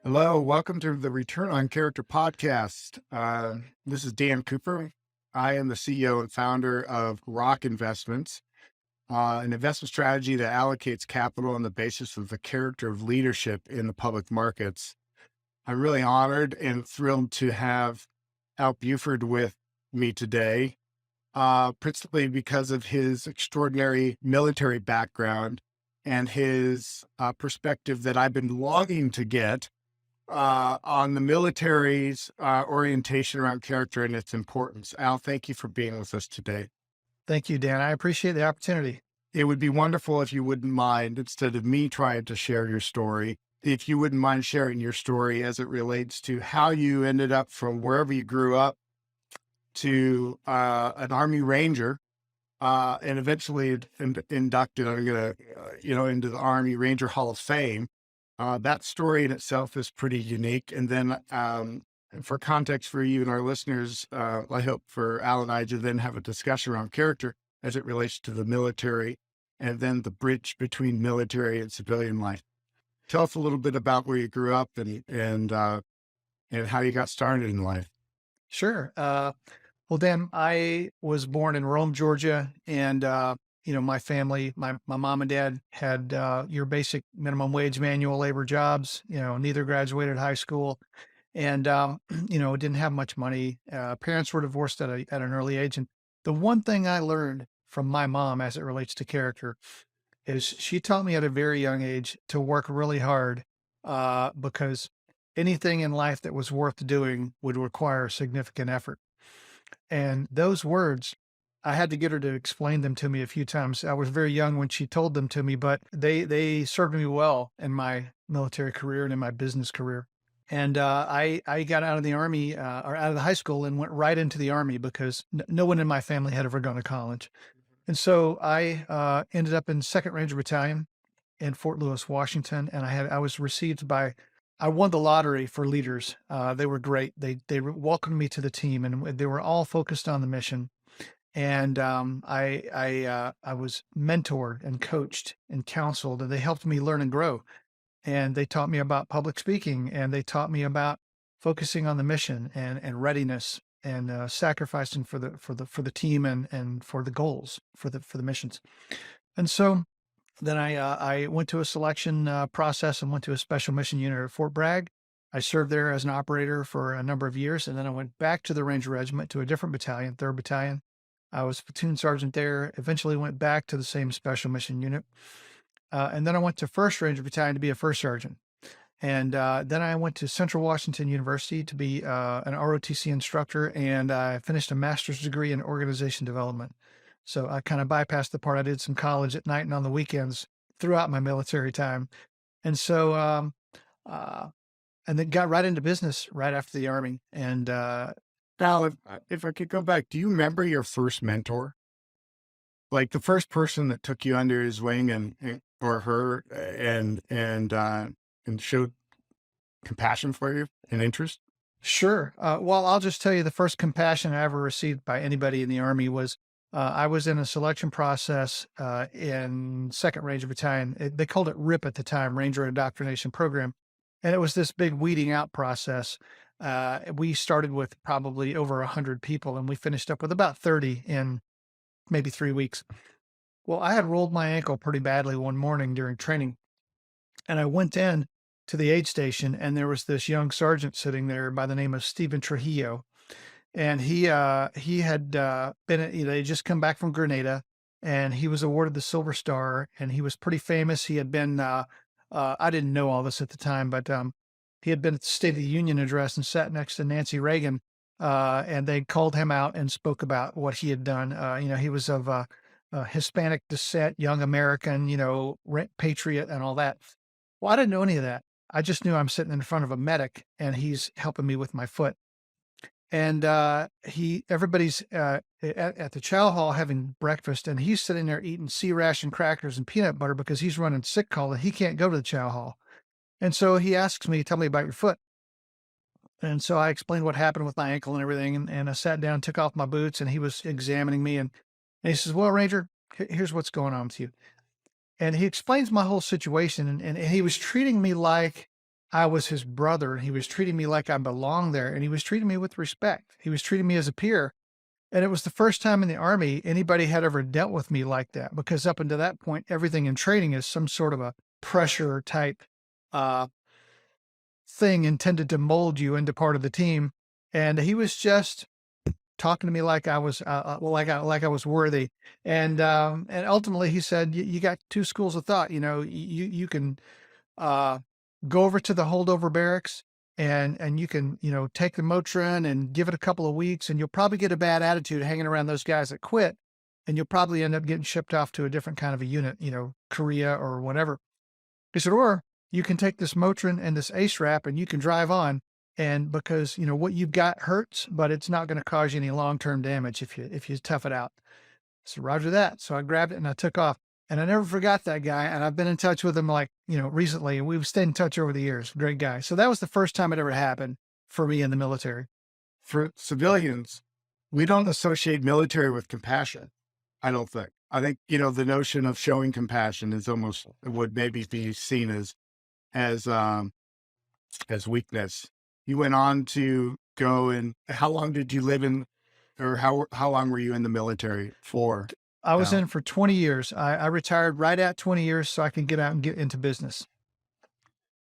Hello, welcome to the Return on Character podcast. This is Dan Cooper. I am the CEO and founder of Rock Investments, an investment strategy that allocates capital on the basis of the character of leadership in the public markets. I'm really honored and thrilled to have Al Buford with me today, principally because of his extraordinary military background and his perspective that I've been longing to get on the military's orientation around character and its importance. Al, thank you for being with us today. Thank you, Dan. I appreciate the opportunity. It would be wonderful if you wouldn't mind, instead of me trying to share your story, if you wouldn't mind sharing your story as it relates to how you ended up from wherever you grew up to an Army Ranger and eventually inducted, I'm going to, into the Army Ranger Hall of Fame. That story in itself is pretty unique. And then for context for you and our listeners, I hope for Al and I to then have a discussion around character as it relates to the military and then the bridge between military and civilian life. Tell us a little bit about where you grew up and how you got started in life. Sure. Well, Dan, I was born in Rome, Georgia, and my family, my mom and dad had your basic minimum wage manual labor jobs. Neither graduated high school, and didn't have much money. Parents were divorced at an early age, and the one thing I learned from my mom as it relates to character is she taught me at a very young age to work really hard because anything in life that was worth doing would require significant effort. And those words, I had to get her to explain them to me a few times. I was very young when she told them to me, but they served me well in my military career and in my business career. And I got out of the Army or out of the high school and went right into the Army because no one in my family had ever gone to college. And so I ended up in 2nd Ranger Battalion in Fort Lewis, Washington, and I was received by. I won the lottery for leaders. They were great. They welcomed me to the team, and they were all focused on the mission. And I was mentored and coached and counseled, and they helped me learn and grow. And they taught me about public speaking, and they taught me about focusing on the mission and readiness and sacrificing for the team and for the goals for the missions. And so then I went to a selection process and went to a special mission unit at Fort Bragg. I served there as an operator for a number of years, and then I went back to the Ranger Regiment to a different battalion, 3rd Battalion. I was platoon sergeant there, eventually went back to the same special mission unit. And then I went to 1st Ranger Battalion to be a first sergeant. And then I went to Central Washington University to be an ROTC instructor, and I finished a master's degree in organization development. So I kind of bypassed the part I did some college at night and on the weekends throughout my military time. And so, and then got right into business right after the Army. And Al, if I could go back, do you remember your first mentor? Like the first person that took you under his wing or her and showed compassion for you and interest? Sure. Well, I'll just tell you the first compassion I ever received by anybody in the Army was I was in a selection process in 2nd Ranger Battalion. They called it RIP at the time, Ranger Indoctrination Program. And it was this big weeding out process. We started with probably over 100 people, and we finished up with about 30 in maybe 3 weeks. Well, I had rolled my ankle pretty badly one morning during training, and I went in to the aid station, and there was this young sergeant sitting there by the name of Stephen Trujillo. And he had been, he just come back from Grenada, and he was awarded the Silver Star, and he was pretty famous. He had been, I didn't know all this at the time, but he had been at the State of the Union address and sat next to Nancy Reagan, and they called him out and spoke about what he had done. He was of Hispanic descent, young American, patriot and all that. Well, I didn't know any of that. I just knew I'm sitting in front of a medic, and he's helping me with my foot. And everybody's at the chow hall having breakfast, and he's sitting there eating sea ration crackers and peanut butter because he's running sick call and he can't go to the chow hall. And so he asks me, "Tell me about your foot." And so I explained what happened with my ankle and everything. And I sat down, took off my boots, and he was examining me. And he says, "Well, Ranger, here's what's going on with you." And he explains my whole situation. And he was treating me like I was his brother, and he was treating me like I belonged there, and he was treating me with respect. He was treating me as a peer. And it was the first time in the Army anybody had ever dealt with me like that, because up until that point, everything in training is some sort of a pressure type uh, thing intended to mold you into part of the team. And he was just talking to me like I was like I was worthy. And ultimately he said, you got two schools of thought. You can uh, go over to the holdover barracks, and you can, take the Motrin and give it a couple of weeks, and you'll probably get a bad attitude hanging around those guys that quit, and you'll probably end up getting shipped off to a different kind of a unit, Korea or whatever. He said, or you can take this Motrin and this ACE wrap and you can drive on. And because, what you've got hurts, but it's not going to cause you any long-term damage if you tough it out. So roger that. So I grabbed it and I took off, and I never forgot that guy. And I've been in touch with him recently, and we've stayed in touch over the years. Great guy. So that was the first time it ever happened for me in the military. For civilians, we don't associate military with compassion. I don't think. I think, the notion of showing compassion is almost would maybe be seen as, as weakness. You went on to go, and how long did you live in, or how long were you in the military for? I was Now, in for 20 years. I retired right at 20 years so I can get out and get into business.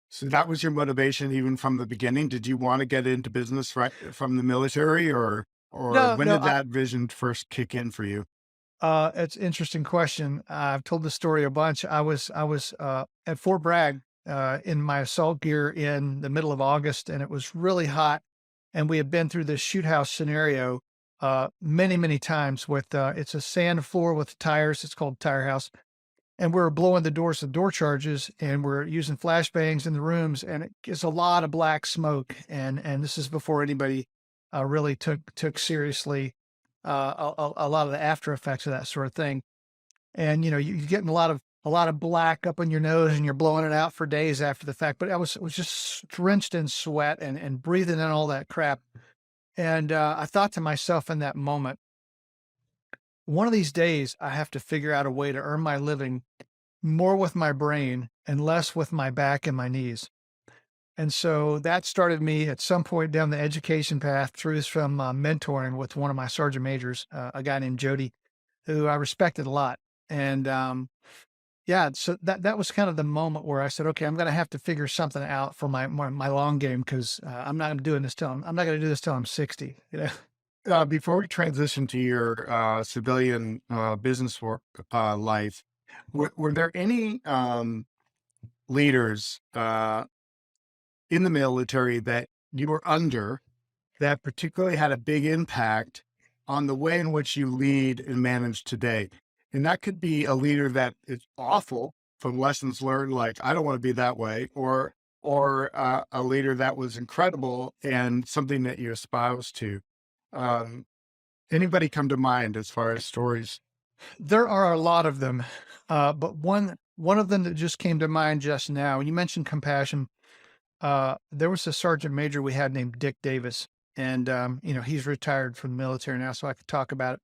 so that was your motivation even from the beginning. Did you want to get into business right from the military, or No, when no, did that vision first kick in for you? it's an interesting question. I've told the story a bunch. I was at Fort Bragg in my assault gear in the middle of August, and it was really hot. And we had been through this shoot house scenario many, many times with it's a sand floor with tires. It's called Tire House. And we were blowing the doors of door charges, and we're using flashbangs in the rooms, and it's a lot of black smoke. And this is before anybody really took seriously a lot of the after effects of that sort of thing. And you're getting a lot of black up on your nose, and you're blowing it out for days after the fact. But I was just drenched in sweat and breathing in all that crap. And I thought to myself in that moment, one of these days I have to figure out a way to earn my living more with my brain and less with my back and my knees. And so that started me at some point down the education path through some mentoring with one of my sergeant majors, a guy named Jody, who I respected a lot. And yeah, so that was kind of the moment where I said, okay, I'm going to have to figure something out for my long game, because I'm not going to do this till I'm 60. Before we transition to your civilian business work life, were there any leaders in the military that you were under that particularly had a big impact on the way in which you lead and manage today? And that could be a leader that is awful from lessons learned, like I don't want to be that way, or a leader that was incredible and something that you espouse to. Um, Anybody come to mind as far as stories? There are a lot of them, but one of them that just came to mind just now. When you mentioned compassion, there was a sergeant major we had named Dick Davis, and he's retired from the military now, so I could talk about it.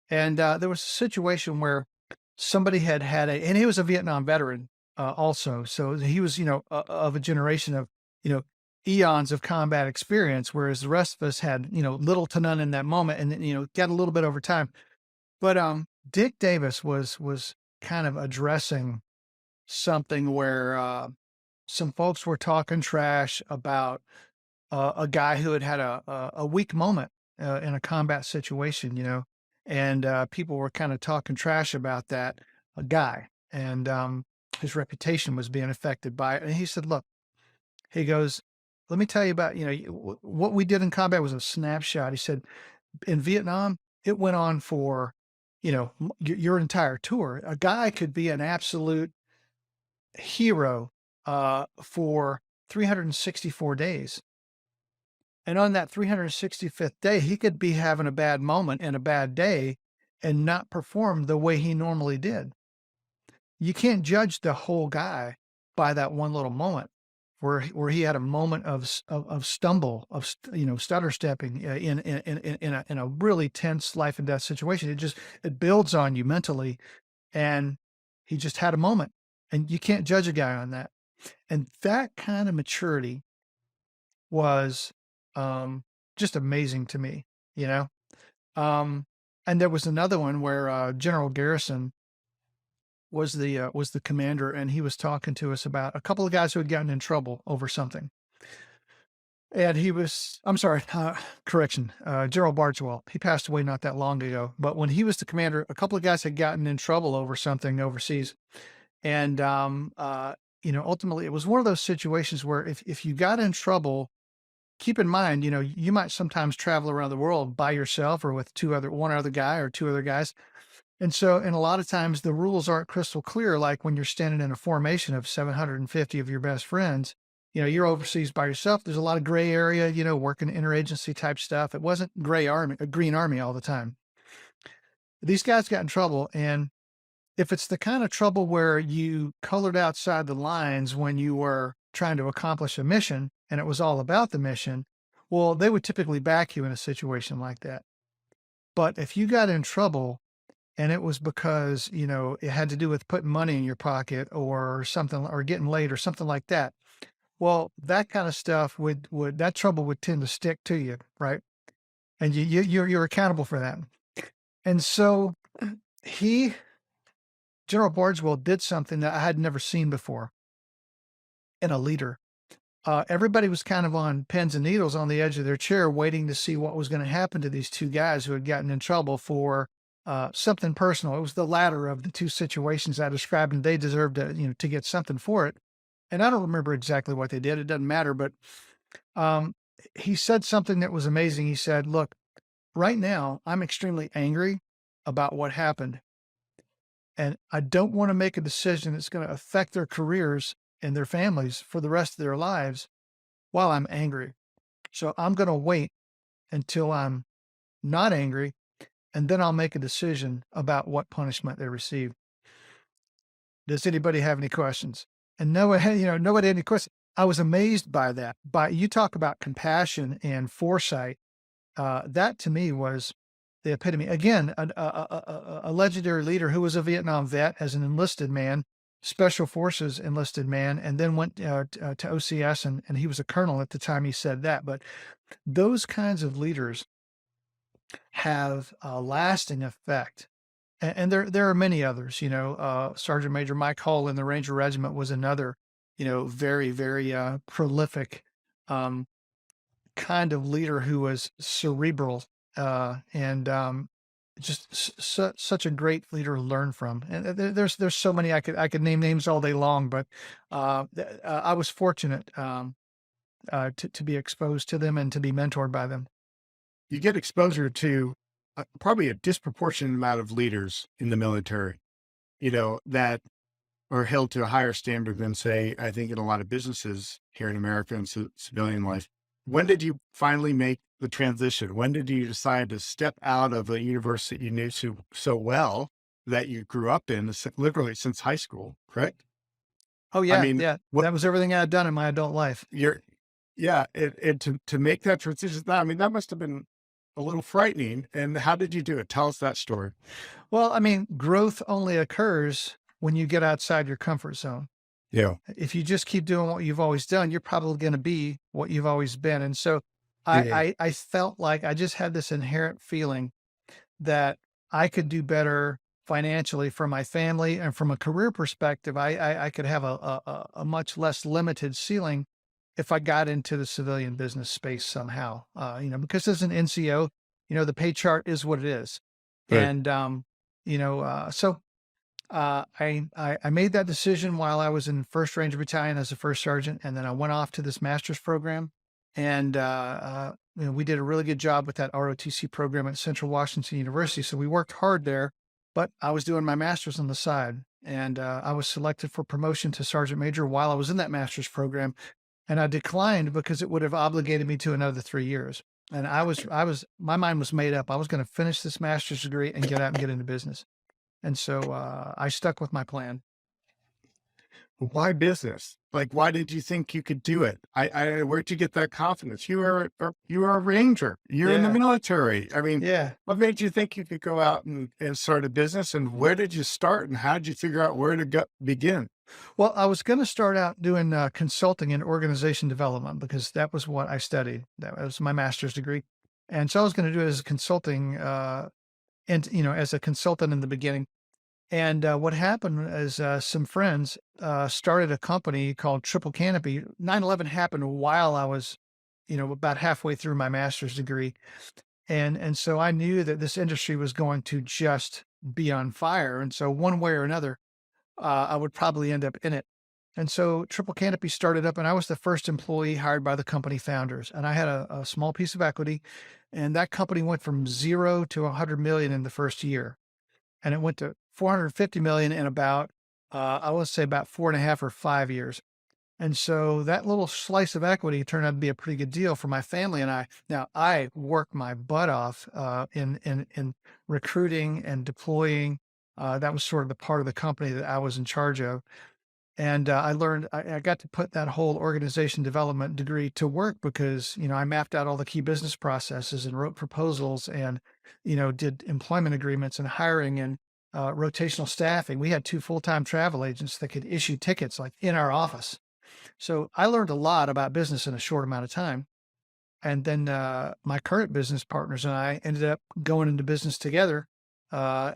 And there was a situation where somebody and he was a Vietnam veteran also, so he was of a generation of you know eons of combat experience, whereas the rest of us had little to none in that moment, and then got a little bit over time. But Dick Davis was kind of addressing something where some folks were talking trash about a guy who had a weak moment in a combat situation, and people were kind of talking trash about that guy, and his reputation was being affected by it. And he said, "Look," he goes, "let me tell you about what we did in combat was a snapshot." He said, "In Vietnam, it went on for your entire tour. A guy could be an absolute hero for 364 days." And on that 365th day, he could be having a bad moment and a bad day and not perform the way he normally did. You can't judge the whole guy by that one little moment where he had a moment of stumble, stutter stepping in a really tense life and death situation. It builds on you mentally, and he just had a moment, and you can't judge a guy on that. And that kind of maturity was, um, just amazing to me, you know? Um, and there was another one where, General Garrison was the commander, and he was talking to us about a couple of guys who had gotten in trouble over something. And I'm sorry, correction, Gerald Bardswell. He passed away not that long ago. But when he was the commander, a couple of guys had gotten in trouble over something overseas. And, ultimately, it was one of those situations where if you got in trouble, keep in mind, you might sometimes travel around the world by yourself or with one other guy or two other guys. And a lot of times the rules aren't crystal clear. Like when you're standing in a formation of 750 of your best friends, you're overseas by yourself. There's a lot of gray area, working interagency type stuff. It wasn't green army all the time. These guys got in trouble. And if it's the kind of trouble where you colored outside the lines when you were trying to accomplish a mission and it was all about the mission, well, they would typically back you in a situation like that. But if you got in trouble and it was because, it had to do with putting money in your pocket or something, or getting late or something like that, well, that kind of stuff that trouble would tend to stick to you, right? And you're accountable for that. And so he General Bardswell did something that I had never seen before in a leader. Everybody was kind of on pins and needles on the edge of their chair, waiting to see what was going to happen to these two guys who had gotten in trouble for something personal. It was the latter of the two situations I described, and they deserved to get something for it. And I don't remember exactly what they did. It doesn't matter. But um, he said something that was amazing. He said, "Look, right now I'm extremely angry about what happened. And I don't want to make a decision that's going to affect their careers and their families for the rest of their lives while I'm angry. So I'm going to wait until I'm not angry, and then I'll make a decision about what punishment they receive." Does anybody have any questions? And no one had, nobody had any questions. I was amazed by that. You talk about compassion and foresight. That to me was the epitome. Again, a legendary leader who was a Vietnam vet as an enlisted man, special forces enlisted man, and then went to OCS, and he was a colonel at the time he said that. But those kinds of leaders have a lasting effect. And there are many others, Sergeant Major Mike Hull in the Ranger Regiment was another, very, very prolific um, kind of leader who was cerebral and just such a great leader to learn from. And there's so many I could name names all day long, but I was fortunate to be exposed to them and to be mentored by them. You get exposure to probably a disproportionate amount of leaders in the military, that are held to a higher standard than, say, I think in a lot of businesses here in America and civilian life. When did you finally make the transition? When did you decide to step out of a universe that you knew so well that you grew up in, literally since high school, correct? Oh I yeah, mean, yeah. what That was everything I had done in my adult life. you're, yeah, to make that transition, I mean, that must have been a little frightening. And how did you do it? Tell us that story. Well, I mean, growth only occurs when you get outside your comfort zone. Yeah. If you just keep doing what you've always done, you're probably going to be what you've always been. And so Yeah. I felt like I just had this inherent feeling that I could do better financially for my family, and from a career perspective, I could have a much less limited ceiling if I got into the civilian business space somehow. Because as an NCO, the pay chart is what it is. Right. And, so I made that decision while I was in First Ranger Battalion as a first sergeant, and then I went off to this master's program, and we did a really good job with that ROTC program at Central Washington University. So we worked hard there, but I was doing my master's on the side, and I was selected for promotion to sergeant major while I was in that master's program, and I declined because it would have obligated me to another 3 years. And my mind was made up. I was going to finish this master's degree and get out and get into business. And so, I stuck with my plan. Why business? Like, why did you think you could do it? Where'd you get that confidence? You are a ranger. You're in the Yeah. military. I mean, Yeah. what made you think you could go out and start a business? And where did you start? And how did you figure out where to begin? Well, I was going to start out doing consulting in organization development because that was what I studied. That was my master's degree. And so I was going to do it as a consulting, and, as a consultant in the beginning. And what happened is some friends started a company called Triple Canopy. 9/11 happened while I was, about halfway through my master's degree. And so I knew that this industry was going to just be on fire. And so one way or another, I would probably end up in it. And so Triple Canopy started up, and I was the first employee hired by the company founders. And I had a small piece of equity, and that company went from 0 to 100 million in the first year. And it went to 450 million in about, I would say about 4.5 or 5 years. And so that little slice of equity turned out to be a pretty good deal for my family and I. Now I worked my butt off in recruiting and deploying. That was sort of the part of the company that I was in charge of. And I learned, I got to put that whole organization development degree to work because, I mapped out all the key business processes and wrote proposals and, did employment agreements and hiring and rotational staffing. We had two full-time travel agents that could issue tickets like in our office. So I learned a lot about business in a short amount of time. And then my current business partners and I ended up going into business together. So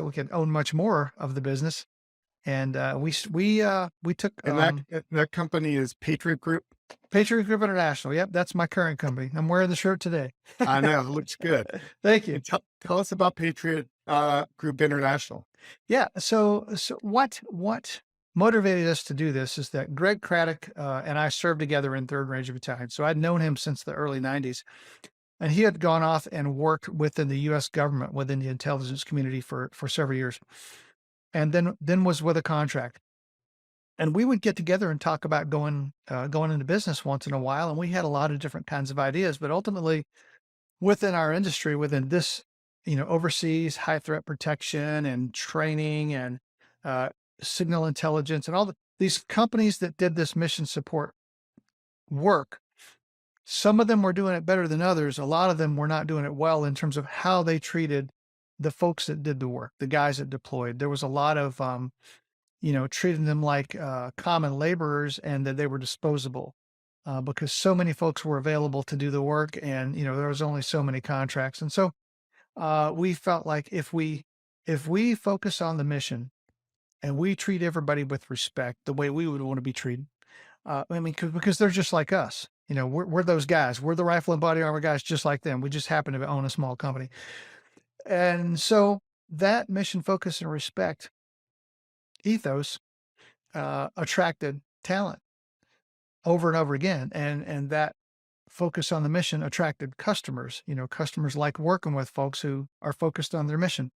we could own much more of the business. And we took And that company is Patriot Group. Patriot Group International. Yep, that's my current company. I'm wearing the shirt today. I know, it looks good. Thank you. And tell us about Patriot Group International. Yeah. So what motivated us to do this is that Greg Craddock and I served together in 3rd Ranger Battalion. So I'd known him since the early 90s. And he had gone off and worked within the US government, within the intelligence community for several years. And then was with a contract. And we would get together and talk about going into business once in a while. And we had a lot of different kinds of ideas, but ultimately within our industry, within this, overseas high threat protection and training and uh, signal intelligence and these companies that did this mission support work, some of them were doing it better than others. A lot of them were not doing it well in terms of how they treated the folks that did the work, the guys that deployed. There was a lot of, treating them like common laborers and that they were disposable because so many folks were available to do the work and, there was only so many contracts. And so we felt like if we focus on the mission and we treat everybody with respect the way we would want to be treated, because they're just like us. We're those guys. We're the rifle and body armor guys, just like them. We just happen to own a small company. And so that mission focus and respect ethos attracted talent over and over again. And that focus on the mission attracted customers. Customers like working with folks who are focused on their mission.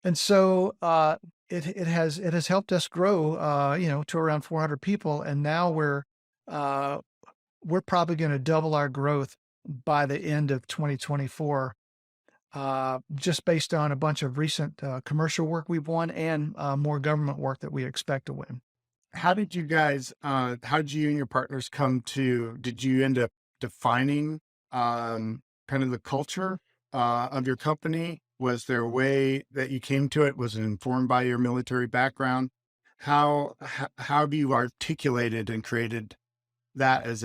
And so it has helped us grow, to around 400 people. And now we're probably going to double our growth by the end of 2024, just based on a bunch of recent commercial work we've won and more government work that we expect to win. How did how did you and your partners did you end up defining kind of the culture of your company? Was there a way that you came to it? Was it informed by your military background? How have you articulated and created that as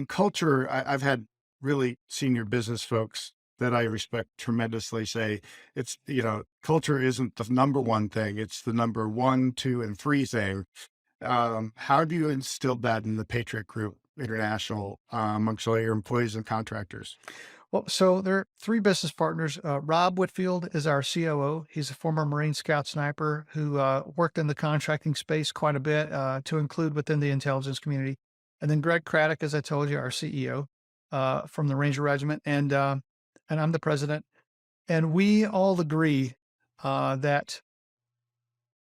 culture? I've had really senior business folks that I respect tremendously say it's, culture isn't the number one thing. It's the number 1, 2, and 3 thing. How have you instilled that in the Patriot Group International amongst all your employees and contractors? Well, so there are 3 business partners. Rob Whitfield is our COO. He's a former Marine Scout sniper who worked in the contracting space quite a bit, to include within the intelligence community. And then Greg Craddock, as I told you, our CEO from the Ranger Regiment, and I'm the president. And we all agree that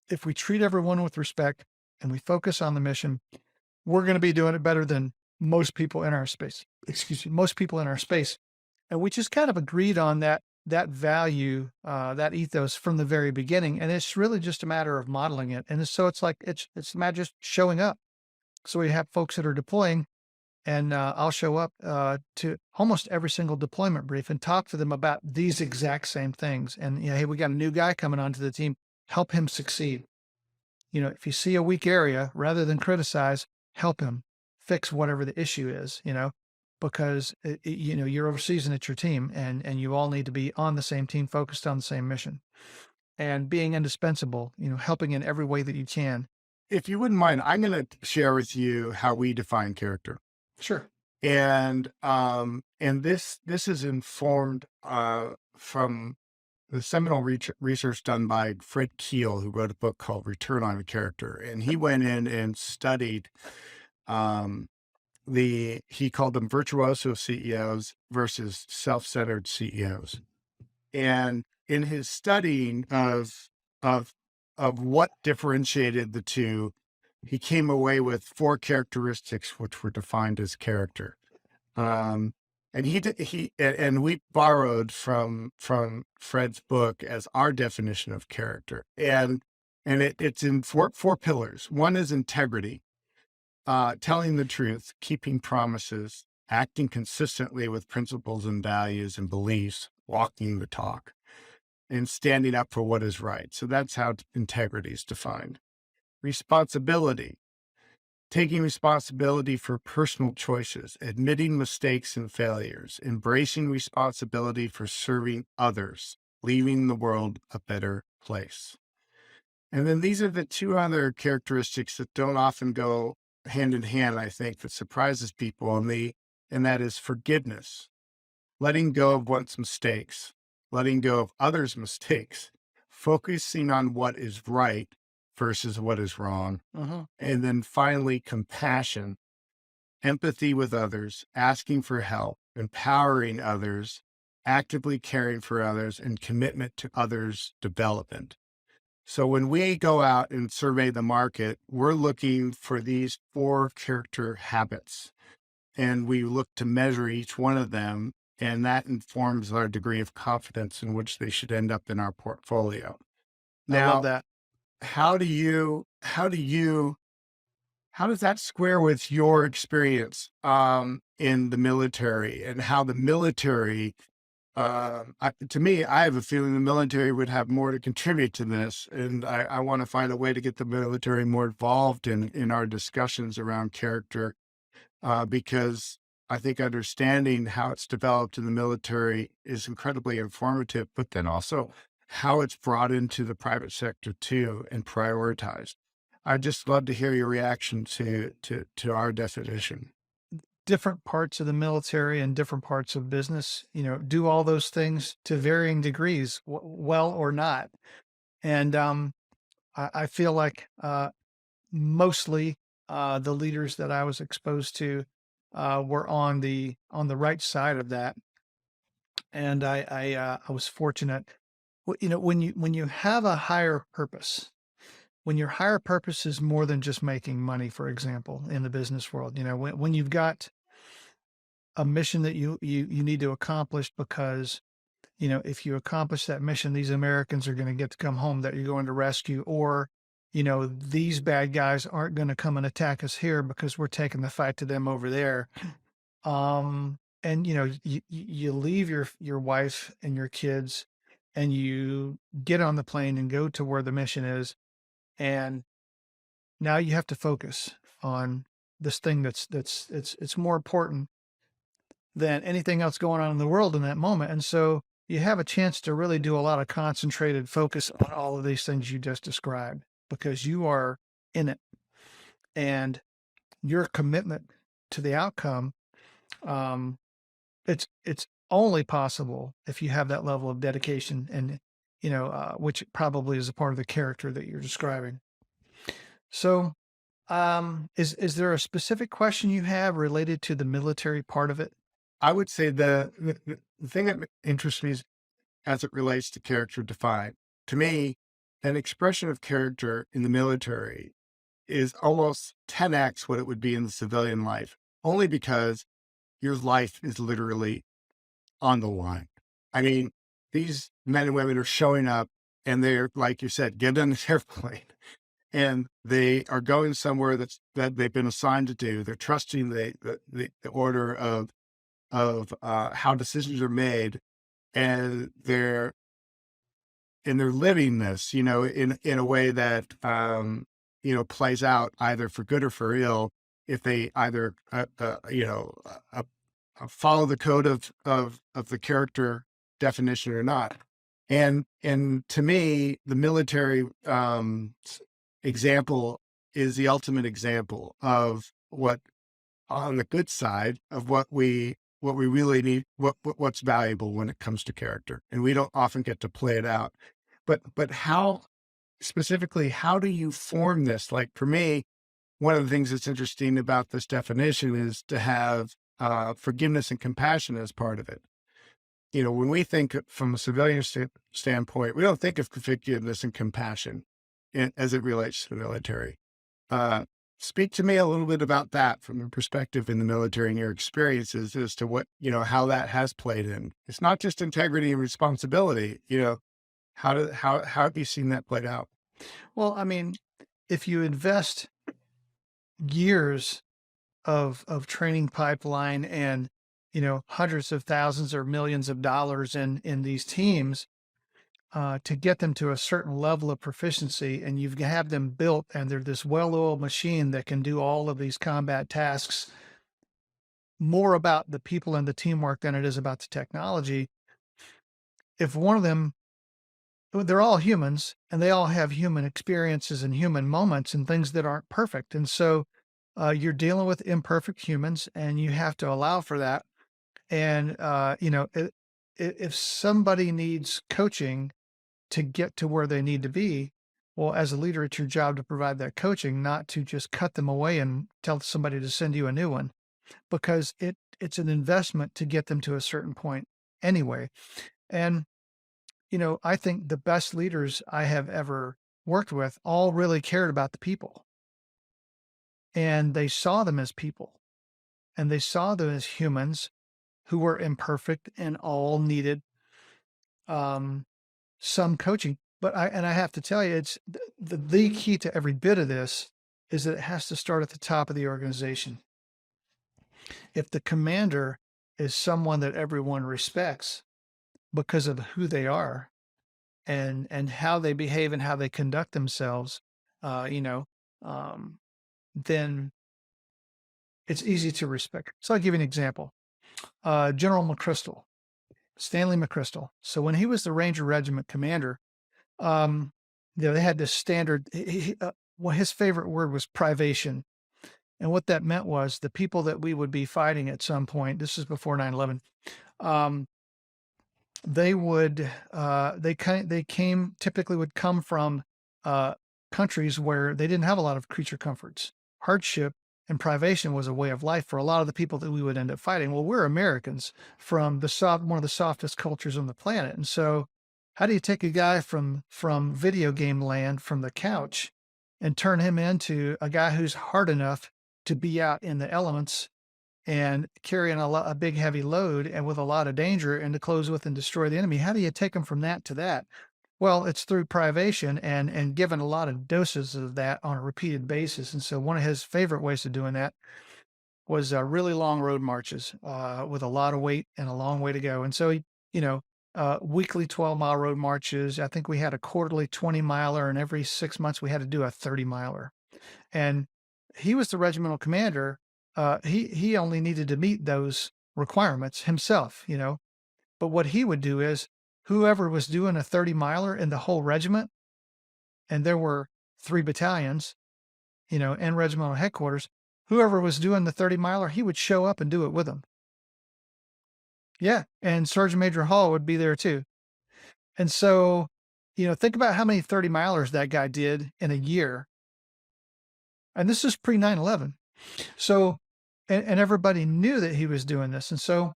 if we treat everyone with respect and we focus on the mission, we're going to be doing it better than most people in our space. Excuse me, most people in our space. And we just kind of agreed on that value, that ethos from the very beginning. And it's really just a matter of modeling it. And so it's like it's a matter of just showing up. So we have folks that are deploying, and I'll show up to almost every single deployment brief and talk to them about these exact same things. And hey, we got a new guy coming onto the team. Help him succeed. if you see a weak area, rather than criticize, help him fix whatever the issue is, because you're overseas and it's your team, and you all need to be on the same team, focused on the same mission, and being indispensable, helping in every way that you can. If you wouldn't mind, I'm going to share with you how we define character. Sure. And this is informed from the seminal research done by Fred Keel, who wrote a book called Return on Character. And he went in and studied um, he called them virtuoso CEOs versus self-centered CEOs. And in his studying of what differentiated the two, he came away with 4 characteristics which were defined as character. And we borrowed from Fred's book as our definition of character. And it's in four pillars. One is integrity, telling the truth, keeping promises, acting consistently with principles and values and beliefs, walking the talk, and standing up for what is right. So that's how integrity is defined. Responsibility, taking responsibility for personal choices, admitting mistakes and failures, embracing responsibility for serving others, leaving the world a better place. And then these are the 2 other characteristics that don't often go hand in hand, I think, that surprises people, and that is forgiveness, letting go of one's mistakes, letting go of others' mistakes, focusing on what is right versus what is wrong. Uh-huh. And then finally, compassion, empathy with others, asking for help, empowering others, actively caring for others, and commitment to others' development. So when we go out and survey the market, we're looking for these 4 character habits, and we look to measure each one of them, and that informs our degree of confidence in which they should end up in our portfolio. I love Now, that. how does that square with your experience in the military, and how the military, to me, I have a feeling the military would have more to contribute to this. And I want to find a way to get the military more involved in our discussions around character, because I think understanding how it's developed in the military is incredibly informative, but then also how it's brought into the private sector too and prioritized. I'd just love to hear your reaction to our definition. Different parts of the military and different parts of business, do all those things to varying degrees, well or not. And I feel like mostly the leaders that I was exposed to were on the right side of that, and I was fortunate. When you have a higher purpose, when your higher purpose is more than just making money, for example, in the business world, when you've got a mission that you need to accomplish, because if you accomplish that mission, these Americans are going to get to come home that you're going to rescue, or these bad guys aren't going to come and attack us here because we're taking the fight to them over there. And you leave your wife and your kids, and you get on the plane and go to where the mission is, and now you have to focus on this thing it's more important than anything else going on in the world in that moment. And so you have a chance to really do a lot of concentrated focus on all of these things you just described, because you are in it, and your commitment to the outcome, um, it's only possible if you have that level of dedication, and which probably is a part of the character that you're describing. So, is there a specific question you have related to the military part of it? I would say the thing that interests me is as it relates to character defined. To me, an expression of character in the military is almost 10x what it would be in the civilian life, only because your life is literally on the line. I mean, these men and women are showing up, and they're, like you said, get on this airplane, and they are going somewhere that they've been assigned to do. They're trusting the order of how decisions are made, and they're living this, in a way that plays out either for good or for ill if they either, follow the code of the character definition or not. And to me, the military example is the ultimate example of what, on the good side of what we really need, what's valuable when it comes to character. And we don't often get to play it out. But how specifically, how do you form this? Like for me, one of the things that's interesting about this definition is to have forgiveness and compassion as part of it. When we think from a civilian standpoint, we don't think of forgiveness and compassion as it relates to the military. Uh, Speak to me a little bit about that from your perspective in the military and your experiences as to what, how that has played in. It's not just integrity and responsibility, how have you seen that played out? Well, I mean, if you invest years of training pipeline and, hundreds of thousands or millions of dollars in these teams, to get them to a certain level of proficiency, and you've have them built and they're this well-oiled machine that can do all of these combat tasks, more about the people and the teamwork than it is about the technology. If one of them, they're all humans and they all have human experiences and human moments and things that aren't perfect. And so you're dealing with imperfect humans and you have to allow for that. And, if somebody needs coaching to get to where they need to be, well, as a leader, it's your job to provide that coaching, not to just cut them away and tell somebody to send you a new one, because it's an investment to get them to a certain point anyway. And, I think the best leaders I have ever worked with all really cared about the people, and they saw them as people, and they saw them as humans who were imperfect and all needed um, some coaching. But I have to tell you, it's the key to every bit of this is that it has to start at the top of the organization. If the commander is someone that everyone respects because of who they are and how they behave and how they conduct themselves, uh, you know, um, then it's easy to respect. So I'll give you an example. General McChrystal, Stanley McChrystal. So when he was the Ranger Regiment commander, um, they had this standard. Well, his favorite word was privation, and what that meant was the people that we would be fighting at some point. This is before 9/11. Um, they would they came typically would come from uh, countries where they didn't have a lot of creature comforts. Hardship and privation was a way of life for a lot of the people that we would end up fighting. Well, we're Americans from one of the softest cultures on the planet, and so how do you take a guy from video game land from the couch and turn him into a guy who's hard enough to be out in the elements and carrying a big heavy load and with a lot of danger and to close with and destroy the enemy? How do you take them from that to that? Well, it's through privation and given a lot of doses of that on a repeated basis. And so one of his favorite ways of doing that was really long road marches with a lot of weight and a long way to go. And so, weekly 12-mile road marches. I think we had a quarterly 20-miler, and every 6 months we had to do a 30-miler. And he was the regimental commander. He only needed to meet those requirements himself, But what he would do is whoever was doing a 30-miler in the whole regiment, and there were 3 battalions, and regimental headquarters, whoever was doing the 30-miler, he would show up and do it with them. Yeah, and Sergeant Major Hall would be there too. And so, think about how many 30-milers that guy did in a year. And this is pre 9/11. So, and everybody knew that he was doing this. And so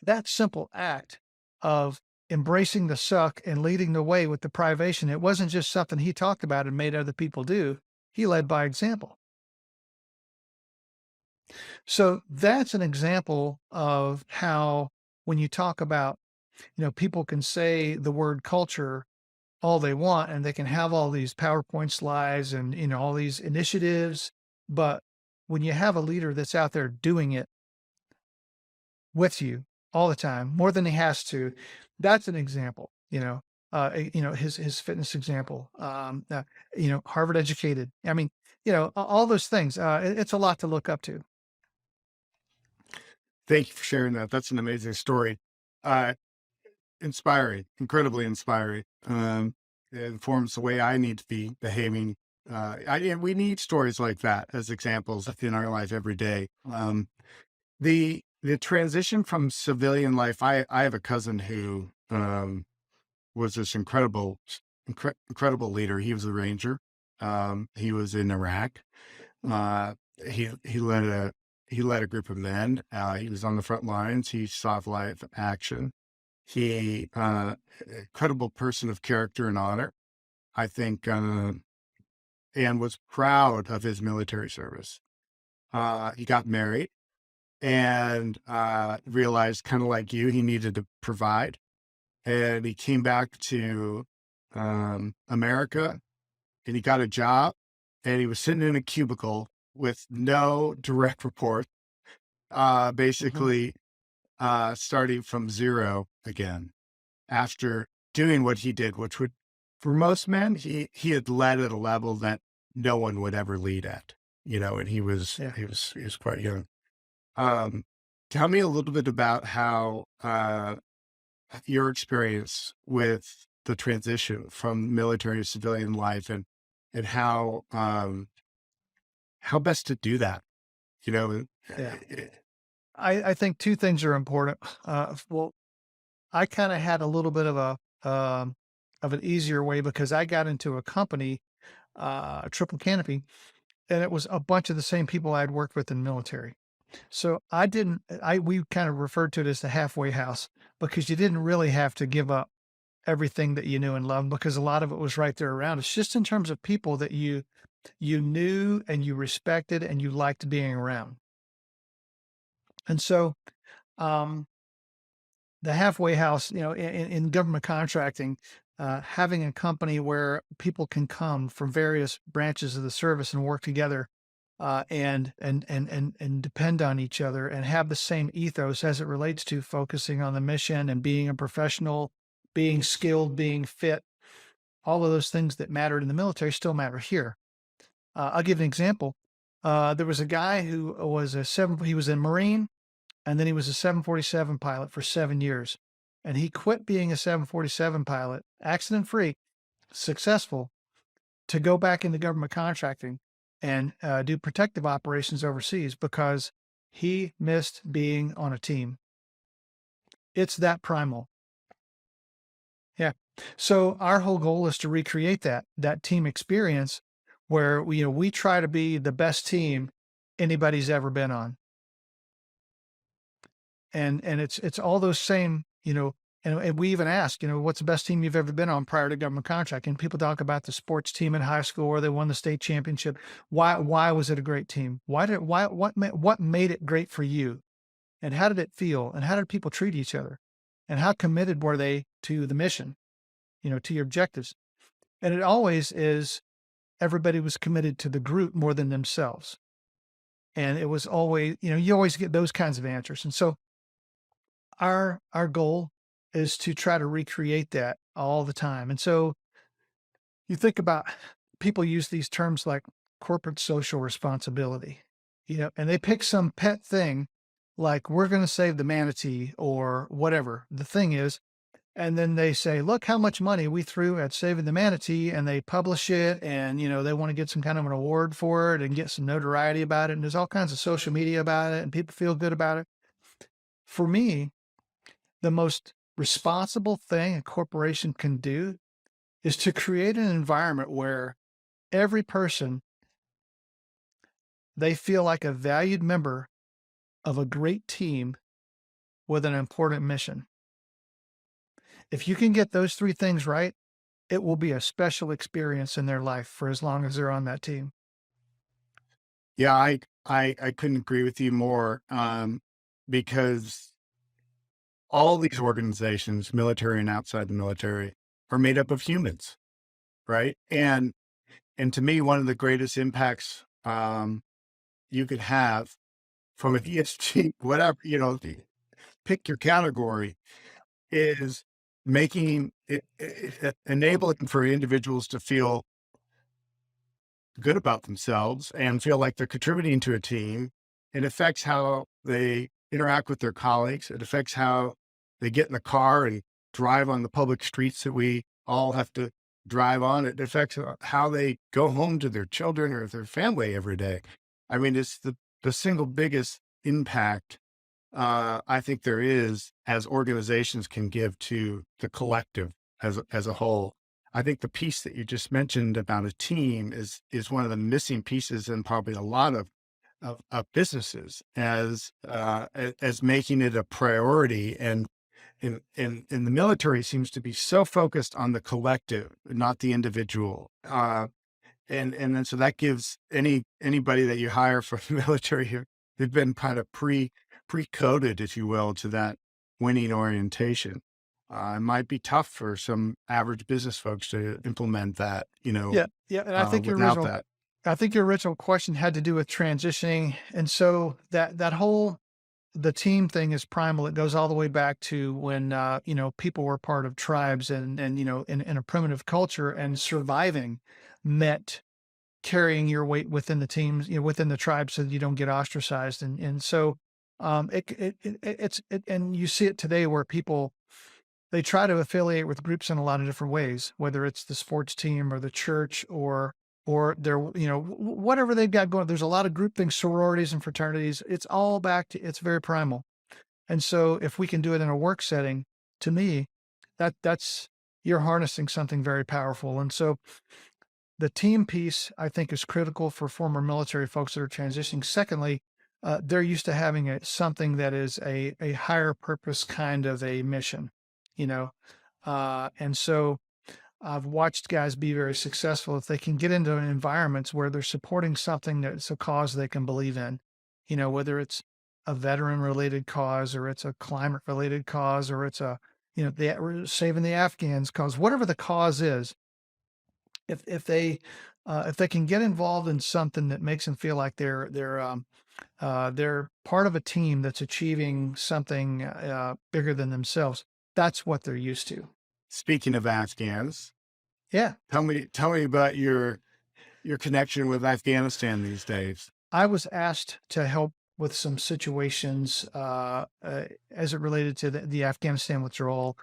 that simple act of embracing the suck and leading the way with the privation, it wasn't just something he talked about and made other people do. He led by example. So that's an example of how, when you talk about, people can say the word culture all they want and they can have all these PowerPoint slides and, all these initiatives. But when you have a leader that's out there doing it with you all the time, more than he has to, that's an example, his fitness example, Harvard educated. I mean, all those things. It's a lot to look up to. Thank you for sharing that. That's an amazing story. Uh, Inspiring, incredibly inspiring. It informs the way I need to be behaving. And we need stories like that as examples in our life every day. The transition from civilian life. I have a cousin who was this incredible leader. He was a ranger. He was in Iraq. Uh, he led a group of men. He was on the front lines. He saw live action. He, incredible person of character and honor, I think, and was proud of his military service. He got married and realized, kind of like you, he needed to provide. And he came back to America and he got a job and he was sitting in a cubicle with no direct report, Hmm. basically starting from zero again after doing what he did, which would, for most men, he had led at a level that no one would ever lead at, and Yeah. he was quite young. Um, Tell me a little bit about how your experience with the transition from military to civilian life, and how best to do that. You know, Yeah. uh, I think two things are important. Well, I kind of had a little bit of an easier way because I got into a company, triple canopy, and it was a bunch of the same people I'd worked with in the military. So I didn't. We kind of referred to it as the halfway house because you didn't really have to give up everything that you knew and loved because a lot of it was right there around us. Just in terms of people that you knew and you respected and you liked being around. And so, um, the halfway house, in government contracting, having a company where people can come from various branches of the service and work together, and depend on each other and have the same ethos as it relates to focusing on the mission and being a professional, being skilled, being fit. All of those things that mattered in the military still matter here. I'll give an example. There was a guy who was he was a Marine, and then he was a 747 pilot for 7 years. And he quit being a 747 pilot, accident free, successful, to go back into government contracting and do protective operations overseas because he missed being on a team. It's that primal. Yeah. So our whole goal is to recreate that team experience where we try to be the best team anybody's ever been on. And it's all those same, and we even ask, what's the best team you've ever been on prior to government contract? And people talk about the sports team in high school where they won the state championship. Why was it a great team? What made it great for you? And how did it feel? And how did people treat each other? And how committed were they to the mission, to your objectives? And it always is everybody was committed to the group more than themselves. And it was always, you always get those kinds of answers. And so our goal is to try to recreate that all the time. And so you think about people use these terms like corporate social responsibility, and they pick some pet thing like we're going to save the manatee or whatever the thing is. And then they say, look how much money we threw at saving the manatee, and they publish it, and they want to get some kind of an award for it and get some notoriety about it. And there's all kinds of social media about it, and people feel good about it. For me, the most responsible thing a corporation can do is to create an environment where every person, they feel like a valued member of a great team with an important mission. If you can get those three things right, it will be a special experience in their life for as long as they're on that team. yeah, I couldn't agree with you more, because all these organizations, military and outside the military, are made up of humans, right? And to me, one of the greatest impacts you could have from an ESG, whatever, pick your category, is making enabling for individuals to feel good about themselves and feel like they're contributing to a team. It affects how they interact with their colleagues. It affects how they get in the car and drive on the public streets that we all have to drive on. It affects how they go home to their children or their family every day. I mean, it's the single biggest impact I think there is as organizations can give to the collective as a whole. I think the piece that you just mentioned about a team is one of the missing pieces in probably a lot of businesses as making it a priority. And in the military seems to be so focused on the collective, not the individual. And then so that gives anybody that you hire for the military here, they've been kind of pre-coded, if you will, to that winning orientation. It might be tough for some average business folks to implement that, Yeah, yeah, and I think without that. your original question had to do with transitioning, and so that whole the team thing is primal. It goes all the way back to when people were part of tribes, and in a primitive culture, and surviving meant carrying your weight within the teams, within the tribe, so that you don't get ostracized. And so and you see it today where people, they try to affiliate with groups in a lot of different ways, whether it's the sports team or the church or their, whatever they've got going. There's a lot of group things, sororities and fraternities. It's all back to, it's very primal. And so if we can do it in a work setting, to me, that's, you're harnessing something very powerful. And so the team piece, I think, is critical for former military folks that are transitioning. Secondly, they're used to having something that is a higher purpose kind of a mission, you know. And so I've watched guys be very successful if they can get into environments where they're supporting something that's a cause they can believe in, whether it's a veteran related cause, or it's a climate related cause, or it's we're saving the Afghans cause, whatever the cause is. If they can get involved in something that makes them feel like they're part of a team that's achieving something bigger than themselves, that's what they're used to. Speaking of Afghans, Yeah. tell me about your connection with Afghanistan these days. I was asked to help with some situations as it related to the Afghanistan withdrawal,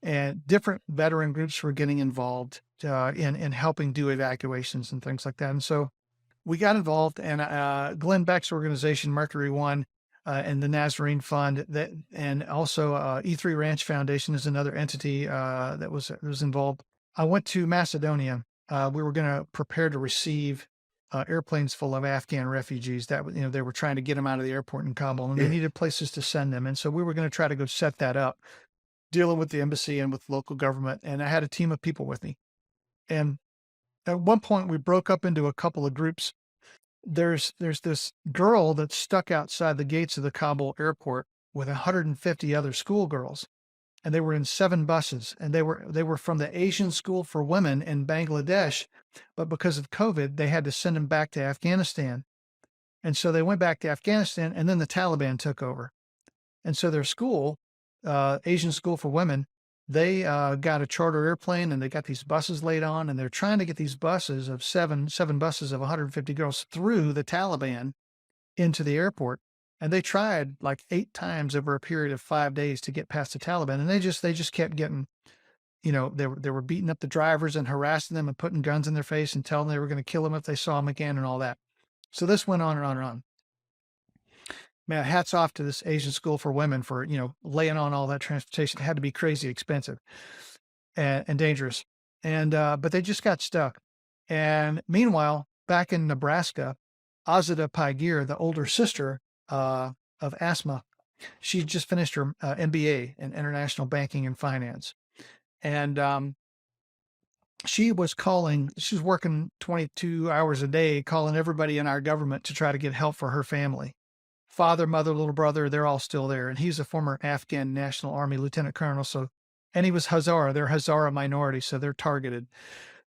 and different veteran groups were getting involved in helping do evacuations and things like that. And so we got involved, and Glenn Beck's organization, Mercury One, and the Nazarene Fund, and also E3 Ranch Foundation is another entity that was involved. I went to Macedonia. We were going to prepare to receive airplanes full of Afghan refugees that, they were trying to get them out of the airport in Kabul, and they needed places to send them. And so we were going to try to go set that up, dealing with the embassy and with local government. And I had a team of people with me. And at one point we broke up into a couple of groups. There's this girl that's stuck outside the gates of the Kabul airport with 150 other schoolgirls. And they were in 7 buses, and they were from the Asian School for Women in Bangladesh, but because of COVID, they had to send them back to Afghanistan. And so they went back to Afghanistan, and then the Taliban took over. And so their school, Asian School for Women, they got a charter airplane, and they got these buses laid on, and they're trying to get these buses of seven buses of 150 girls through the Taliban into the airport. And they tried like 8 times over a period of 5 days to get past the Taliban. And they just kept getting, they were beating up the drivers and harassing them and putting guns in their face and telling them they were going to kill them if they saw them again and all that. So this went on and on and on. Man, hats off to this Asian School for Women for, laying on all that transportation. It had to be crazy expensive and dangerous. And, but they just got stuck. And meanwhile, back in Nebraska, Azada Paigir, the older sister of Asma, she just finished her MBA in international banking and finance. And she was working 22 hours a day, calling everybody in our government to try to get help for her family. Father, mother, little brother, they're all still there. And he's a former Afghan National Army Lieutenant Colonel. And he was Hazara. They're Hazara minority, so they're targeted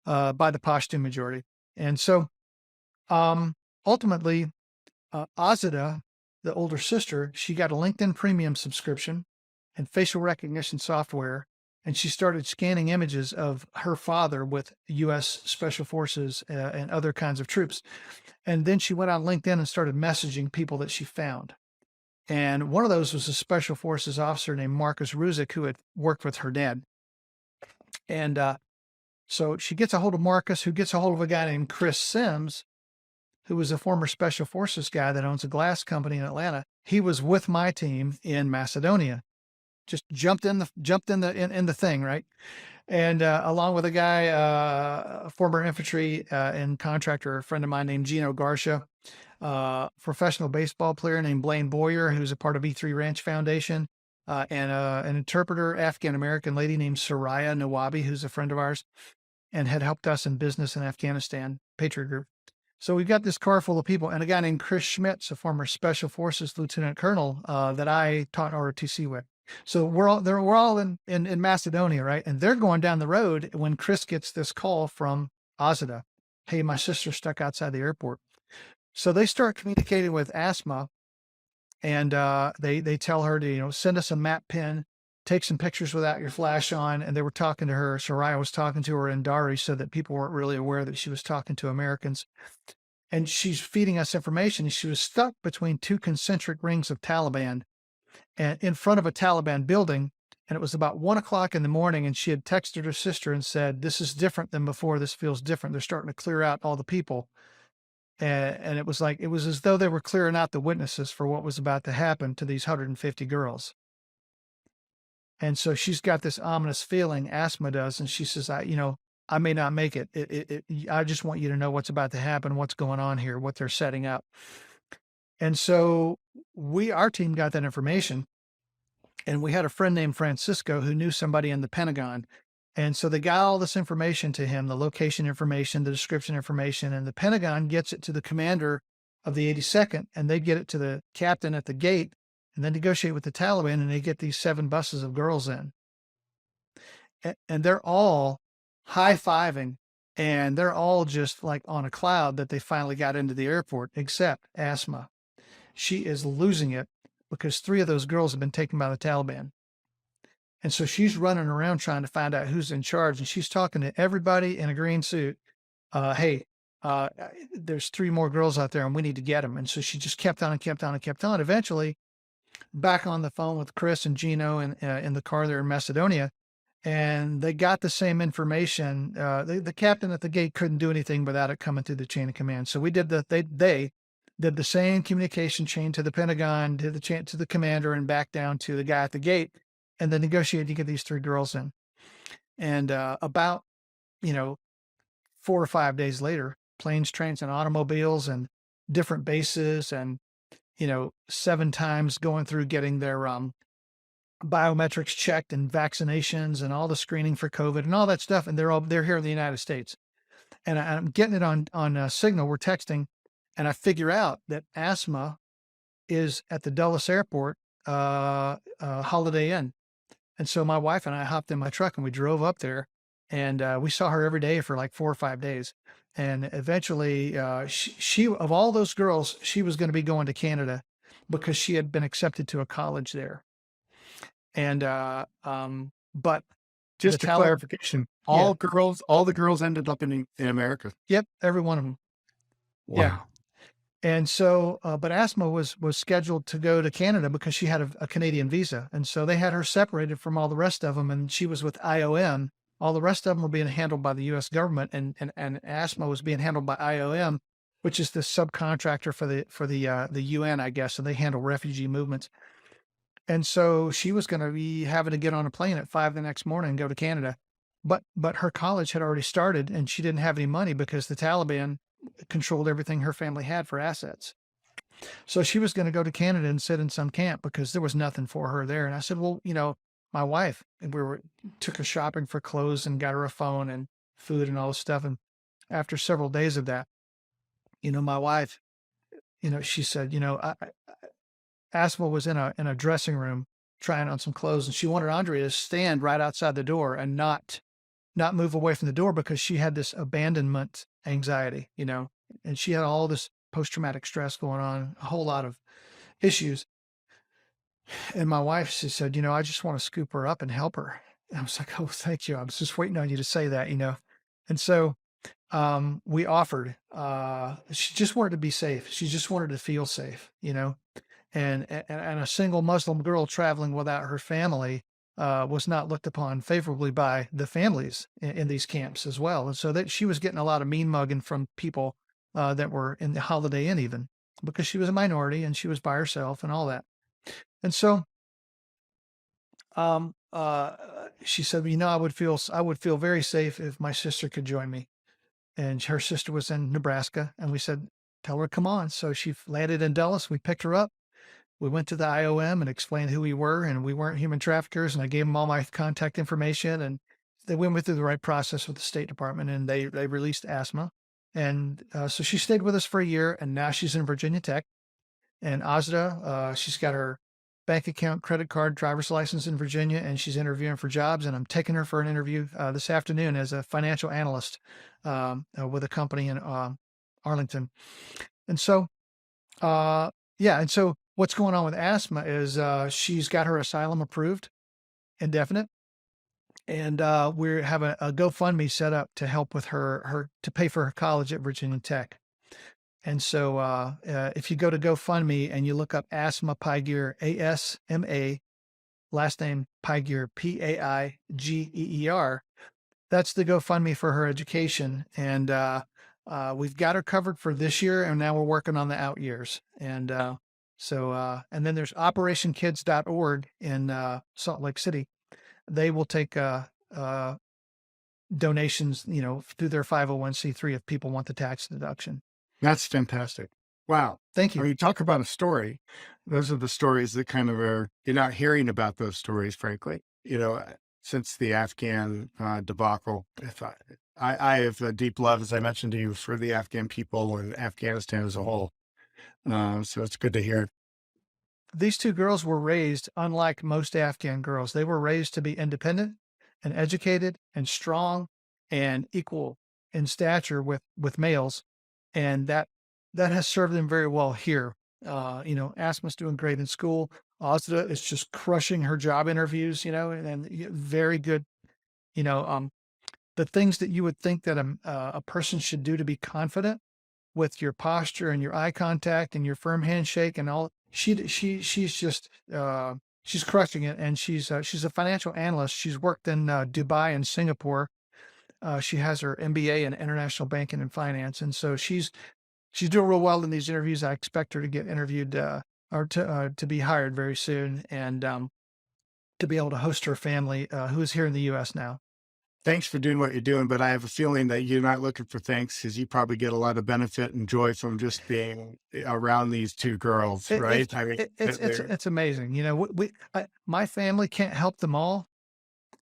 by the Pashtun majority. And so ultimately, Azada, the older sister, she got a LinkedIn Premium subscription and facial recognition software and she started scanning images of her father with U.S. Special Forces and other kinds of troops. And then she went on LinkedIn and started messaging people that she found. And one of those was a Special Forces officer named Marcus Ruzick, who had worked with her dad. And so she gets a hold of Marcus, who gets a hold of a guy named Chris Sims, who was a former Special Forces guy that owns a glass company in Atlanta. He was with my team in Macedonia. Just jumped in the thing, right? And along with a guy, a former infantry and contractor, a friend of mine named Gino Garcia, professional baseball player named Blaine Boyer, who's a part of E3 Ranch Foundation, and an interpreter, African American lady named Soraya Nawabi, who's a friend of ours and had helped us in business in Afghanistan, Patriot Group. So we've got this car full of people, and a guy named Chris Schmitz, a former Special Forces Lieutenant Colonel that I taught ROTC with. So we're all in Macedonia, right? And they're going down the road when Chris gets this call from Azada. Hey, my sister's stuck outside the airport. So they start communicating with Asma, and they tell her to send us a map pin, take some pictures without your flash on. And they were talking to her. Soraya was talking to her in Dari so that people weren't really aware that she was talking to Americans. And she's feeding us information. She was stuck between two concentric rings of Taliban and in front of a Taliban building. And it was about 1 o'clock in the morning. And she had texted her sister and said, this is different than before. This feels different. They're starting to clear out all the people. And it was as though they were clearing out the witnesses for what was about to happen to these 150 girls. And so she's got this ominous feeling, Asma does, and she says, I may not make it. I just want you to know what's about to happen, what's going on here, what they're setting up. And so our team got that information, and we had a friend named Francisco who knew somebody in the Pentagon. And so they got all this information to him, the location information, the description information, and the Pentagon gets it to the commander of the 82nd, and they get it to the captain at the gate, and then negotiate with the Taliban, and they get these 7 buses of girls in. And they're all high-fiving, and they're all just like on a cloud that they finally got into the airport, except Asma. She is losing it because 3 of those girls have been taken by the Taliban. And so she's running around trying to find out who's in charge, and she's talking to everybody in a green suit. Hey, there's 3 more girls out there, and we need to get them. And so she just kept on and kept on and kept on. Eventually, back on the phone with Chris and Gino in the car there in Macedonia, and they got the same information. The captain at the gate couldn't do anything without it coming through the chain of command. So we did they did the same communication chain to the Pentagon, to the commander, and back down to the guy at the gate, and then negotiated to get these 3 girls in. And about 4 or 5 days later, planes, trains, and automobiles, and different bases, and 7 times going through getting their biometrics checked and vaccinations and all the screening for COVID and all that stuff. And they're here in the United States. And I'm getting it on Signal. We're texting, and I figure out that Asma is at the Dulles Airport Holiday Inn. And so my wife and I hopped in my truck and we drove up there, and we saw her every day for like 4 or 5 days. And eventually, she of all those girls, she was going to be going to Canada because she had been accepted to a college there. And but Just a clarification, all the girls ended up in America. Yep, every one of them. Wow. Yeah. And so, but Asma was scheduled to go to Canada because she had a Canadian visa. And so they had her separated from all the rest of them, and she was with IOM. All the rest of them were being handled by the U.S. government, and Asma was being handled by IOM, which is the subcontractor for the UN, I guess. So they handle refugee movements. And so she was going to be having to get on a plane at 5 the next morning and go to Canada. But her college had already started, and she didn't have any money because the Taliban controlled everything her family had for assets. So she was going to go to Canada and sit in some camp because there was nothing for her there. And I said, well, my wife, and took her shopping for clothes and got her a phone and food and all this stuff. And after several days of that, my wife, she said, Asma was in a dressing room trying on some clothes, and she wanted Andrea to stand right outside the door and not move away from the door because she had this abandonment anxiety, and she had all this post-traumatic stress going on, a whole lot of issues. And my wife, she said, I just want to scoop her up and help her. I was like, "Oh, thank you. I was just waiting on you to say that, you know." And so, we offered, she just wanted to be safe. She just wanted to feel safe, you know, and a single Muslim girl traveling without her family, was not looked upon favorably by the families in these camps as well. And so that she was getting a lot of mean mugging from people, that were in the Holiday Inn even, because she was a minority and she was by herself and all that. And so, she said, "Well, you know, I would feel very safe if my sister could join me." And her sister was in Nebraska, and we said, "Tell her to come on." So she landed in Dulles. We picked her up. We went to the IOM and explained who we were, and we weren't human traffickers. And I gave them all my contact information, and they went through the right process with the State Department, and they released asthma. And so she stayed with us for a year, and now she's in Virginia Tech. And Azra, she's got her bank account, credit card, driver's license in Virginia, and she's interviewing for jobs. And I'm taking her for an interview this afternoon as a financial analyst, with a company in Arlington. And so, yeah, and so what's going on with asthma is she's got her asylum approved, indefinite, and we have a GoFundMe set up to help with her to pay for her college at Virginia Tech. And so, if you go to GoFundMe and you look up Asma Paigeer, ASMA, last name Paigeer, Paigeer, that's the GoFundMe for her education. And we've got her covered for this year, and now we're working on the out years. And and then there's operationkids.org in Salt Lake City. They will take donations, you know, through their 501(c)(3) if people want the tax deduction. That's fantastic. Wow. Thank I you. mean, talk about a story. Those are the stories that kind of are, you're not hearing about those stories, frankly, since the Afghan debacle. If I have a deep love, as I mentioned to you, for the Afghan people and Afghanistan as a whole. So it's good to hear. These two girls were raised unlike most Afghan girls. They were raised to be independent and educated and strong and equal in stature with males, and that has served them very well here. You know, Asma's doing great in school. Azda is just crushing her job interviews, you know, and very good. You know, the things that you would think that a person should do to be confident with your posture and your eye contact and your firm handshake and all. She's just she's crushing it, and she's a financial analyst. She's worked in Dubai and Singapore. She has her MBA in international banking and finance, and so she's doing real well in these interviews. I expect her to get interviewed or to be hired very soon, and to be able to host her family who is here in the U.S. now. Thanks for doing what you're doing, but I have a feeling that you're not looking for thanks because you probably get a lot of benefit and joy from just being around these two girls, It, right? it's I mean, it, it's it's they're it's amazing. You know, my family can't help them all,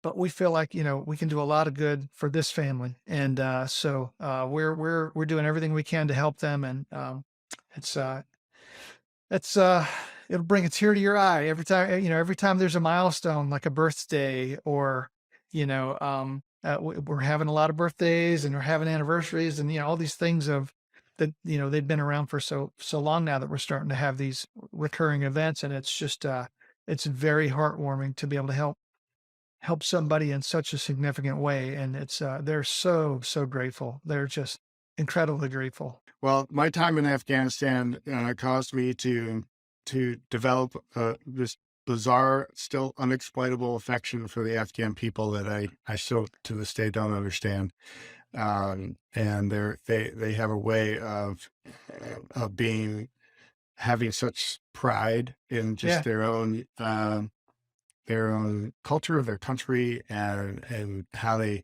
but we feel like, you know, we can do a lot of good for this family, and we're doing everything we can to help them, and it's uh, it's it'll bring a tear to your eye every time, you know, every time there's a milestone like a birthday, or you know, we're having a lot of birthdays and we're having anniversaries, and you know, all these things of that, you know, they've been around for so long now that we're starting to have these recurring events, and it's just it's very heartwarming to be able to help somebody in such a significant way. And it's they're so grateful. They're just incredibly grateful. well, my time in Afghanistan caused me to develop this bizarre, still unexplainable affection for the Afghan people that I still to this day don't understand. And they have a way of being having such pride in just Yeah, their own culture, their country, and how they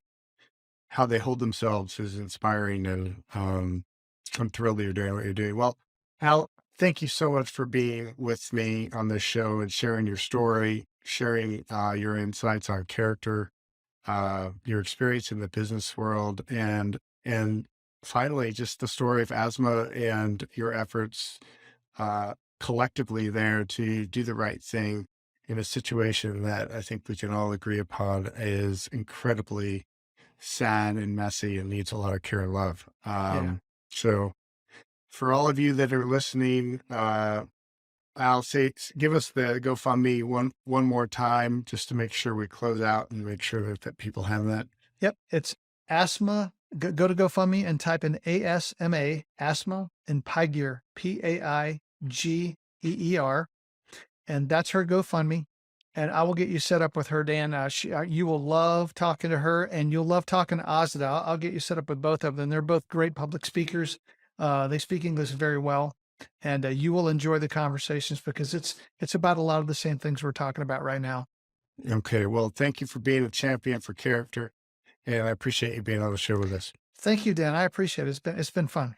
hold themselves is inspiring. And I'm thrilled that you're doing what you're doing. Well, Al, thank you so much for being with me on this show and sharing your story, sharing your insights on character, your experience in the business world, and finally, just the story of asthma and your efforts collectively there to do the right thing in a situation that I think we can all agree upon is incredibly sad and messy and needs a lot of care and love. yeah. So for all of you that are listening, I'll say, give us the GoFundMe one more time, just to make sure we close out and make sure that people have that. Yep, it's asthma. Go to GoFundMe and type in ASMA, asthma, and Paigeer, Paigeer, and that's her GoFundMe. And I will get you set up with her, Dan. You will love talking to her, and you'll love talking to Ozda. I'll get you set up with both of them. They're both great public speakers. They speak English very well, and you will enjoy the conversations because it's about a lot of the same things we're talking about right now. Okay. Well, thank you for being a champion for character, and I appreciate you being able to share with us. Thank you, Dan. I appreciate it. It's been fun.